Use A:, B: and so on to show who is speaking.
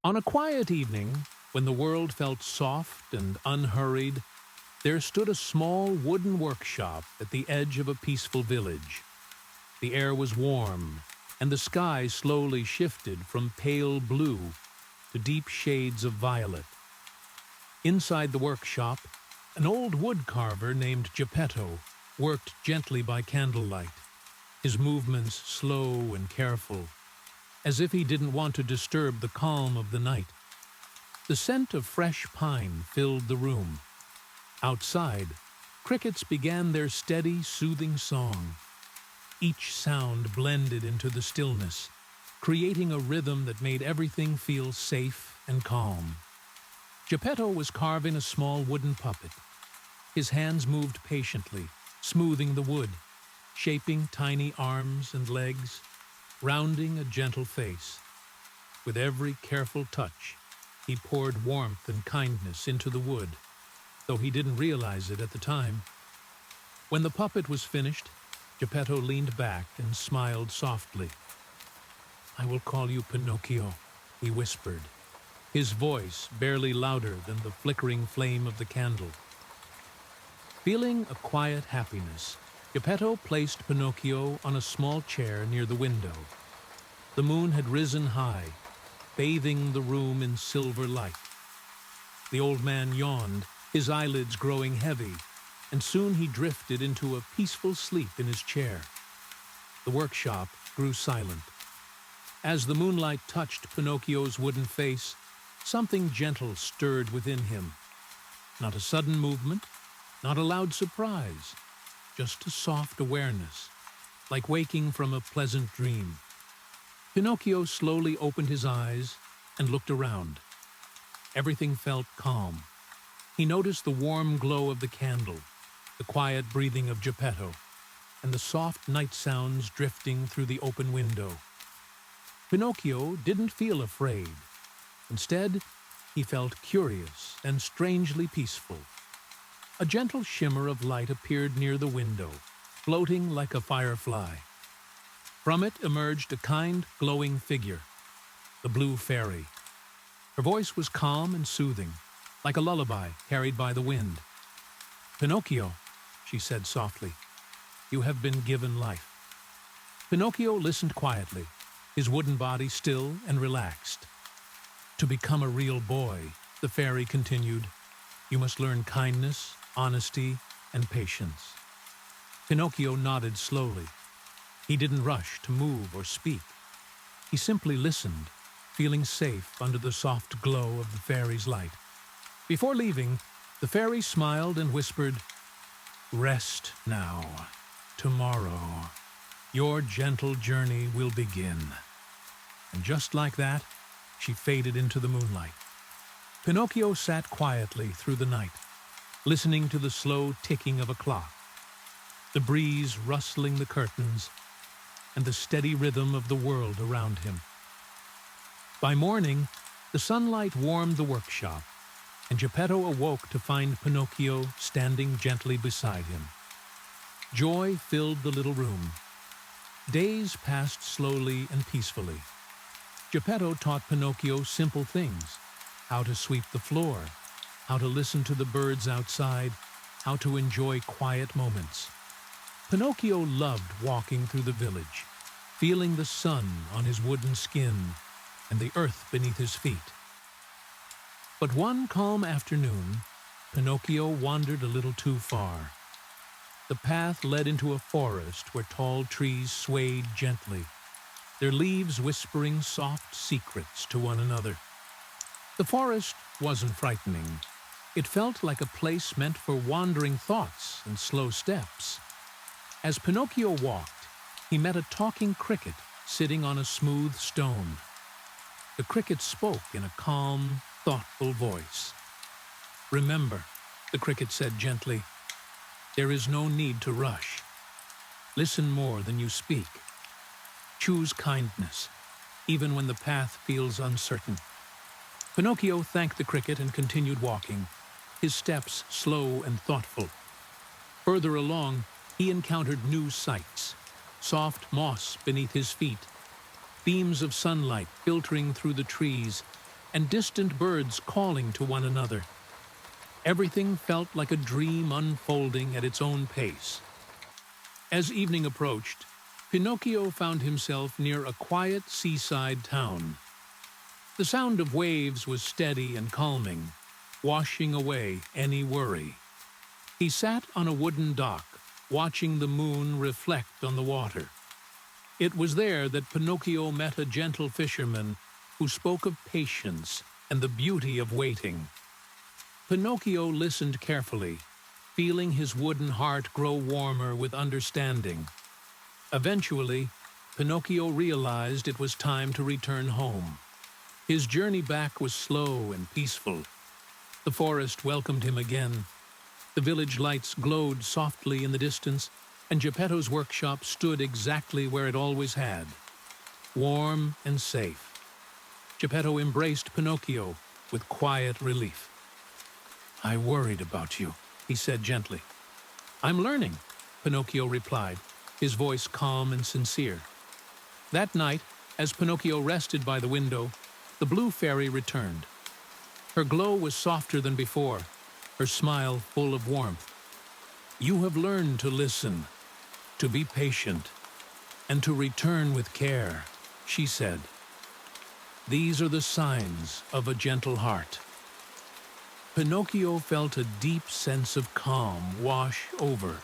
A: On a quiet evening, when the world felt soft and unhurried, there stood a small wooden workshop at the edge of a peaceful village. The air was warm, and the sky slowly shifted from pale blue to deep shades of violet. Inside the workshop, an old woodcarver named Geppetto worked gently by candlelight, his movements slow and careful, as if he didn't want to disturb the calm of the night. The scent of fresh pine filled the room. Outside, crickets began their steady, soothing song. Each sound blended into the stillness, creating a rhythm that made everything feel safe and calm. Geppetto was carving a small wooden puppet. His hands moved patiently, smoothing the wood, shaping tiny arms and legs, rounding a gentle face. With every careful touch, he poured warmth and kindness into the wood, though he didn't realize it at the time. When the puppet was finished, Geppetto leaned back and smiled softly. "I will call you Pinocchio," he whispered, his voice barely louder than the flickering flame of the candle. Feeling a quiet happiness, Geppetto placed Pinocchio on a small chair near the window. The moon had risen high, bathing the room in silver light. The old man yawned, his eyelids growing heavy, and soon he drifted into a peaceful sleep in his chair. The workshop grew silent. As the moonlight touched Pinocchio's wooden face, something gentle stirred within him. Not a sudden movement, not a loud surprise, just a soft awareness, like waking from a pleasant dream. Pinocchio slowly opened his eyes and looked around. Everything felt calm. He noticed the warm glow of the candle, the quiet breathing of Geppetto, and the soft night sounds drifting through the open window. Pinocchio didn't feel afraid. Instead, he felt curious and strangely peaceful. A gentle shimmer of light appeared near the window, floating like a firefly. From it emerged a kind, glowing figure, the Blue Fairy. Her voice was calm and soothing, like a lullaby carried by the wind. "Pinocchio," she said softly, "you have been given life." Pinocchio listened quietly, his wooden body still and relaxed. "To become a real boy," the fairy continued, "you must learn kindness, honesty, and patience." Pinocchio nodded slowly. He didn't rush to move or speak. He simply listened, feeling safe under the soft glow of the fairy's light. Before leaving, the fairy smiled and whispered, "Rest now. Tomorrow, your gentle journey will begin." And just like that, she faded into the moonlight. Pinocchio sat quietly through the night, listening to the slow ticking of a clock, the breeze rustling the curtains, and the steady rhythm of the world around him. By morning, the sunlight warmed the workshop, and Geppetto awoke to find Pinocchio standing gently beside him. Joy filled the little room. Days passed slowly and peacefully. Geppetto taught Pinocchio simple things: how to sweep the floor, how to listen to the birds outside, how to enjoy quiet moments. Pinocchio loved walking through the village, feeling the sun on his wooden skin and the earth beneath his feet. But one calm afternoon, Pinocchio wandered a little too far. The path led into a forest where tall trees swayed gently, their leaves whispering soft secrets to one another. The forest wasn't frightening. It felt like a place meant for wandering thoughts and slow steps. As Pinocchio walked, he met a talking cricket sitting on a smooth stone. The cricket spoke in a calm, thoughtful voice. "Remember," the cricket said gently, "there is no need to rush. Listen more than you speak. Choose kindness, even when the path feels uncertain." Pinocchio thanked the cricket and continued walking, his steps slow and thoughtful. Further along, he encountered new sights: soft moss beneath his feet, beams of sunlight filtering through the trees, and distant birds calling to one another. Everything felt like a dream unfolding at its own pace. As evening approached, Pinocchio found himself near a quiet seaside town. The sound of waves was steady and calming, washing away any worry. He sat on a wooden dock, watching the moon reflect on the water. It was there that Pinocchio met a gentle fisherman who spoke of patience and the beauty of waiting. Pinocchio listened carefully, feeling his wooden heart grow warmer with understanding. Eventually, Pinocchio realized it was time to return home. His journey back was slow and peaceful. The forest welcomed him again. The village lights glowed softly in the distance, and Geppetto's workshop stood exactly where it always had, warm and safe. Geppetto embraced Pinocchio with quiet relief. "I worried about you," he said gently. "I'm learning," Pinocchio replied, his voice calm and sincere. That night, as Pinocchio rested by the window, the blue fairy returned. Her glow was softer than before, her smile full of warmth. "You have learned to listen, to be patient, and to return with care," she said. "These are the signs of a gentle heart." Pinocchio felt a deep sense of calm wash over